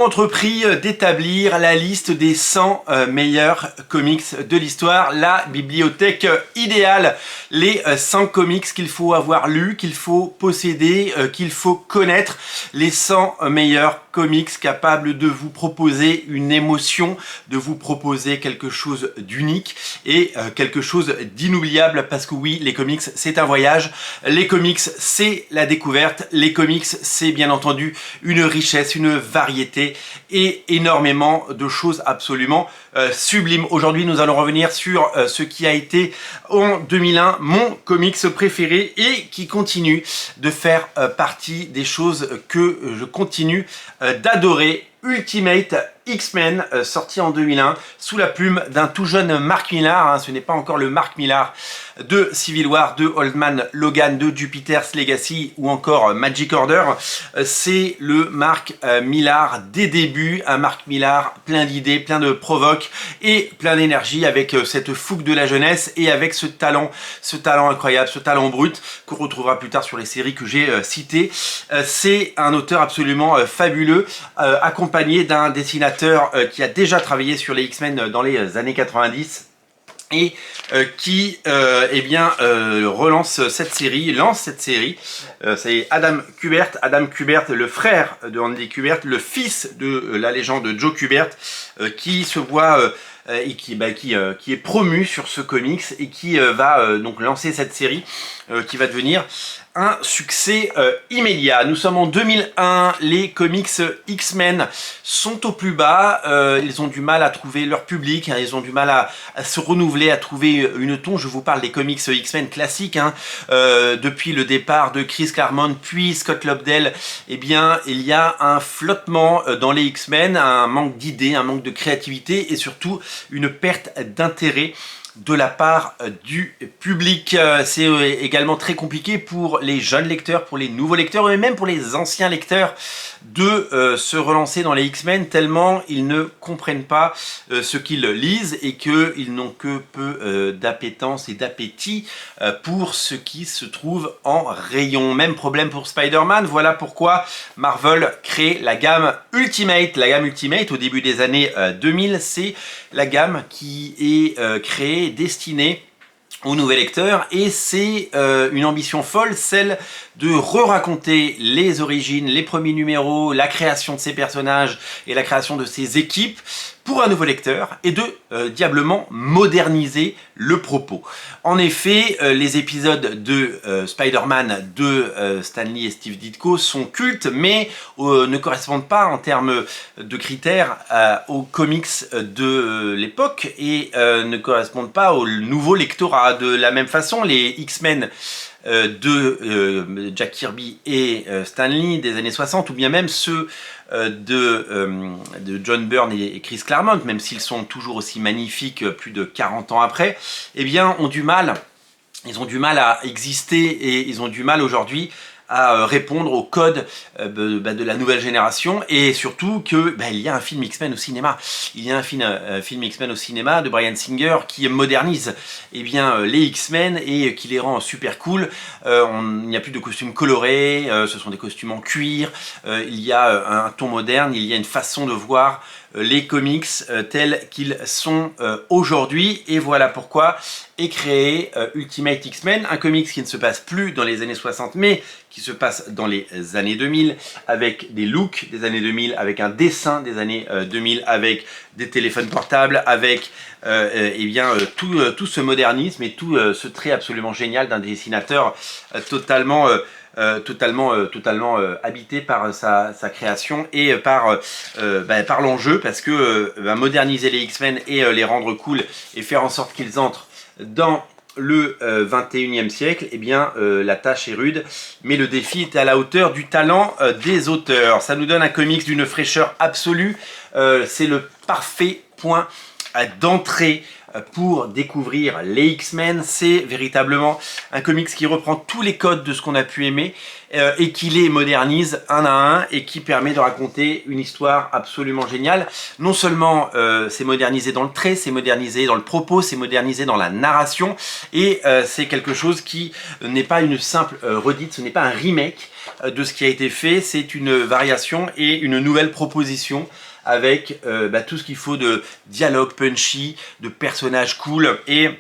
Entrepris d'établir la liste des 100 meilleurs comics de l'histoire, la bibliothèque idéale, les 100 comics qu'il faut avoir lus, qu'il faut posséder, qu'il faut connaître, les 100 meilleurs comics capables de vous proposer une émotion, de vous proposer quelque chose d'unique et quelque chose d'inoubliable, parce que oui, les comics c'est un voyage, les comics c'est la découverte, les comics c'est bien entendu une richesse, une variété et énormément de choses absolument sublimes. Aujourd'hui, nous allons revenir sur ce qui a été en 2001 mon comics préféré et qui continue de faire partie des choses que je continue d'adorer. Ultimate X-Men, sorti en 2001 sous la plume d'un tout jeune Mark Millar, hein, ce n'est pas encore le Mark Millar de Civil War, de Old Man Logan, de Jupiter's Legacy ou encore Magic Order, c'est le Mark Millar des débuts, un Mark Millar plein d'idées, plein de provoques et plein d'énergie, avec cette fougue de la jeunesse et avec ce talent incroyable, ce talent brut qu'on retrouvera plus tard sur les séries que j'ai citées. C'est un auteur absolument fabuleux, accompagné d'un dessinateur qui a déjà travaillé sur les X-Men dans les années 90 et qui relance cette série, c'est Adam Kubert, le frère de Andy Kubert, le fils de la légende Joe Kubert, qui se voit et qui est promu sur ce comics et qui va donc lancer cette série qui va devenir un succès immédiat. Nous sommes en 2001, les comics X-Men sont au plus bas, ils ont du mal à trouver leur public, hein, ils ont du mal à se renouveler, à trouver une ton. Je vous parle des comics X-Men classiques, hein, depuis le départ de Chris Claremont puis Scott Lobdell, eh bien il y a un flottement dans les X-Men, un manque d'idées, un manque de créativité et surtout une perte d'intérêt de la part du public. C'est également très compliqué pour les jeunes lecteurs, pour les nouveaux lecteurs et même pour les anciens lecteurs de se relancer dans les X-Men, tellement ils ne comprennent pas ce qu'ils lisent et qu'ils n'ont que peu d'appétence et d'appétit pour ce qui se trouve en rayon. Même problème pour Spider-Man. Voilà pourquoi Marvel crée la gamme Ultimate. La gamme Ultimate au début des années 2000, c'est la gamme qui est créée, destinée aux nouveaux lecteurs, et c'est une ambition folle, celle de re-raconter les origines, les premiers numéros, la création de ces personnages et la création de ces équipes pour un nouveau lecteur et de diablement moderniser le propos. En effet, les épisodes de Spider-Man de Stan Lee et Steve Ditko sont cultes, mais ne correspondent pas en termes de critères aux comics de l'époque et ne correspondent pas au nouveau lectorat. De la même façon, les X-Men de Jack Kirby et Stan Lee des années 60, ou bien même ceux de John Byrne et Chris Claremont, même s'ils sont toujours aussi magnifiques plus de 40 ans après, eh bien ont du mal, ils ont du mal à exister et ils ont du mal aujourd'hui à répondre au code de la nouvelle génération, et surtout que il y a un film X-Men au cinéma. Il y a un film X-Men au cinéma de Bryan Singer qui modernise les X-Men et qui les rend super cool. Il n'y a plus de costumes colorés, ce sont des costumes en cuir, il y a un ton moderne, il y a une façon de voir les comics tels qu'ils sont aujourd'hui, et voilà pourquoi est créé Ultimate X-Men, un comics qui ne se passe plus dans les années 60 mais qui se passe dans les années 2000, avec des looks des années 2000, avec un dessin des années 2000, avec des téléphones portables, avec tout ce modernisme et tout ce trait absolument génial d'un dessinateur totalement habité par sa création et par l'enjeu, parce que moderniser les X-Men et les rendre cool et faire en sorte qu'ils entrent dans le 21e siècle, la tâche est rude, mais le défi est à la hauteur du talent des auteurs. Ça nous donne un comics d'une fraîcheur absolue, c'est le parfait point d'entrée pour découvrir les X-Men. C'est véritablement un comics qui reprend tous les codes de ce qu'on a pu aimer et qui les modernise un à un et qui permet de raconter une histoire absolument géniale. Non seulement c'est modernisé dans le trait, c'est modernisé dans le propos, c'est modernisé dans la narration et c'est quelque chose qui n'est pas une simple redite, ce n'est pas un remake de ce qui a été fait, c'est une variation et une nouvelle proposition avec tout ce qu'il faut de dialogue punchy, de personnages cool et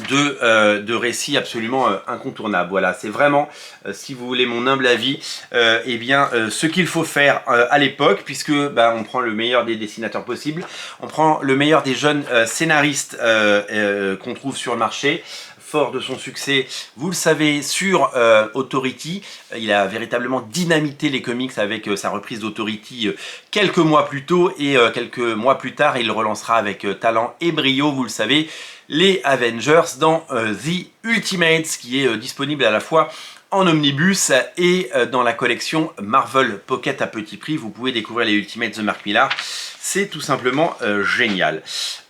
de récits absolument incontournables. Voilà, c'est vraiment, si vous voulez mon humble avis, ce qu'il faut faire à l'époque, puisque on prend le meilleur des dessinateurs possibles, on prend le meilleur des jeunes scénaristes qu'on trouve sur le marché. Fort de son succès, vous le savez, sur Authority. Il a véritablement dynamité les comics avec sa reprise d'Authority quelques mois plus tôt et quelques mois plus tard, il le relancera avec talent et brio, vous le savez, les Avengers dans The Ultimates, qui est disponible à la fois en omnibus et dans la collection Marvel Pocket à petit prix. Vous pouvez découvrir les Ultimates de Mark Millar. C'est tout simplement génial.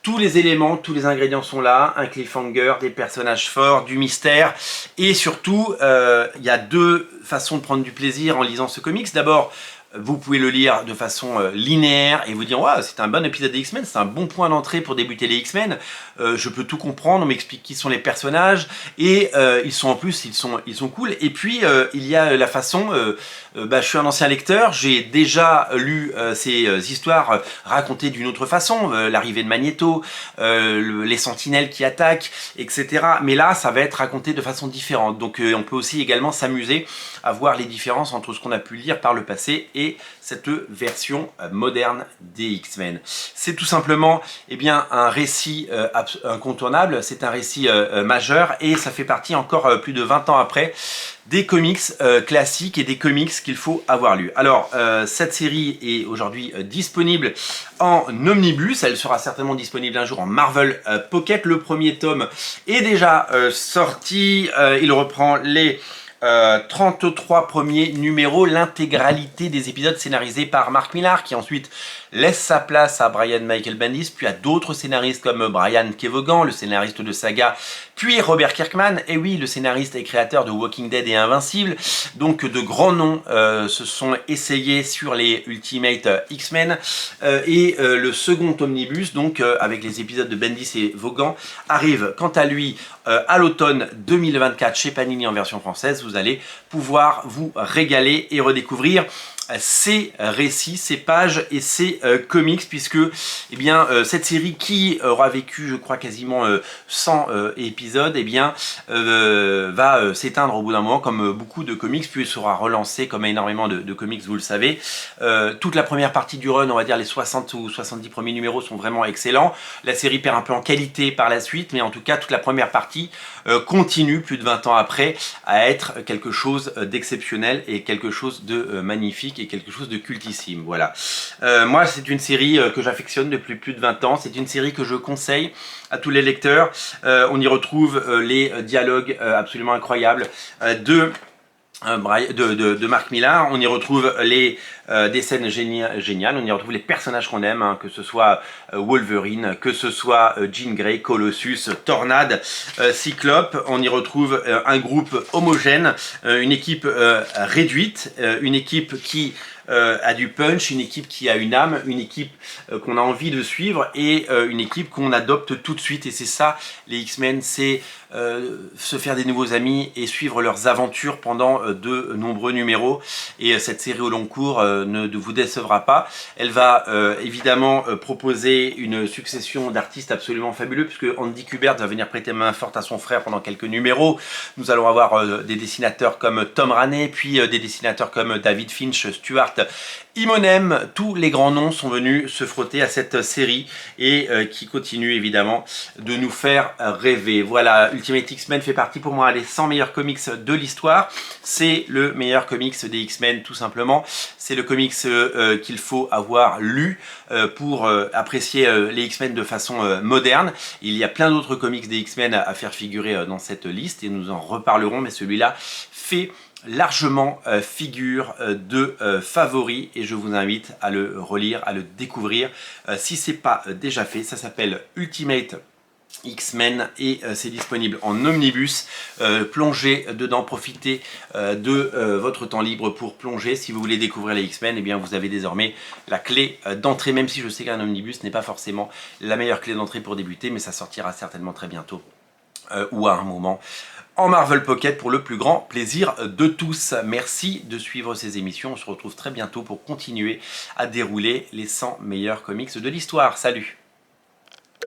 Tous les éléments, tous les ingrédients sont là, un cliffhanger, des personnages forts, du mystère et surtout, il y a deux façons de prendre du plaisir en lisant ce comics. D'abord, vous pouvez le lire de façon linéaire et vous dire wow, c'est un bon épisode des X-Men, c'est un bon point d'entrée pour débuter les X-Men. Je peux tout comprendre, on m'explique qui sont les personnages et ils sont en plus, ils sont cool. Et puis il y a la façon, je suis un ancien lecteur, j'ai déjà lu ces histoires racontées d'une autre façon, l'arrivée de Magneto, les sentinelles qui attaquent, etc. Mais là, ça va être raconté de façon différente. Donc on peut aussi également s'amuser à voir les différences entre ce qu'on a pu lire par le passé et cette version moderne des X-Men. C'est tout simplement un récit incontournable, c'est un récit majeur et ça fait partie encore plus de 20 ans après des comics classiques et des comics qu'il faut avoir lus. Alors, cette série est aujourd'hui disponible en omnibus, elle sera certainement disponible un jour en Marvel Pocket. Le premier tome est déjà sorti, il reprend les 33 premiers numéros, l'intégralité des épisodes scénarisés par Mark Millar, qui ensuite laisse sa place à Brian Michael Bendis, puis à d'autres scénaristes comme Brian Kevogan, le scénariste de Saga, puis Robert Kirkman, et oui, le scénariste et créateur de Walking Dead et Invincible. Donc de grands noms se sont essayés sur les Ultimate X-Men, le second omnibus, donc avec les épisodes de Bendis et Vaughan, arrive quant à lui à l'automne 2024 chez Panini en version française. Vous allez pouvoir vous régaler et redécouvrir ces récits, ces pages et ces comics, puisque cette série qui aura vécu, je crois, quasiment 100 épisodes, va s'éteindre au bout d'un moment, comme beaucoup de comics, puis sera relancée comme énormément de comics, vous le savez. Toute la première partie du run, on va dire les 60 ou 70 premiers numéros sont vraiment excellents. La série perd un peu en qualité par la suite, mais en tout cas, toute la première partie continue, plus de 20 ans après, à être quelque chose d'exceptionnel et quelque chose de magnifique et quelque chose de cultissime. Voilà. Moi, c'est une série que j'affectionne depuis plus de 20 ans. C'est une série que je conseille à tous les lecteurs. On y retrouve les dialogues absolument incroyables de Mark Millar. On y retrouve des scènes géniales, on y retrouve les personnages qu'on aime, que ce soit Wolverine, que ce soit Jean Grey, Colossus, Tornade, Cyclope. On y retrouve un groupe homogène, une équipe réduite, une équipe qui a du punch, une équipe qui a une âme, une équipe qu'on a envie de suivre et une équipe qu'on adopte tout de suite. Et c'est ça, les X-Men, c'est se faire des nouveaux amis et suivre leurs aventures pendant de nombreux numéros. Et cette série au long cours ne vous décevra pas. Elle va évidemment proposer une succession d'artistes absolument fabuleux, puisque Andy Kubert va venir prêter main forte à son frère pendant quelques numéros. Nous allons avoir des dessinateurs comme Tom Raney, puis des dessinateurs comme David Finch, Stuart Immonen. Tous les grands noms sont venus se frotter à cette série et qui continue évidemment de nous faire rêver. Voilà, Ultimate X-Men fait partie pour moi des 100 meilleurs comics de l'histoire. C'est le meilleur comics des X-Men tout simplement. C'est le comics qu'il faut avoir lu pour apprécier les X-Men de façon moderne. Il y a plein d'autres comics des X-Men à faire figurer dans cette liste et nous en reparlerons, mais celui-là fait largement figure de favori et je vous invite à le relire, à le découvrir si c'est pas déjà fait. Ça s'appelle Ultimate X-Men et c'est disponible en omnibus. Plongez dedans, profitez de votre temps libre pour plonger. Si vous voulez découvrir les X-Men, eh bien vous avez désormais la clé d'entrée, même si je sais qu'un omnibus n'est pas forcément la meilleure clé d'entrée pour débuter, mais ça sortira certainement très bientôt ou à un moment en Marvel Pocket pour le plus grand plaisir de tous. Merci de suivre ces émissions. On se retrouve très bientôt pour continuer à dérouler les 100 meilleurs comics de l'histoire. Salut!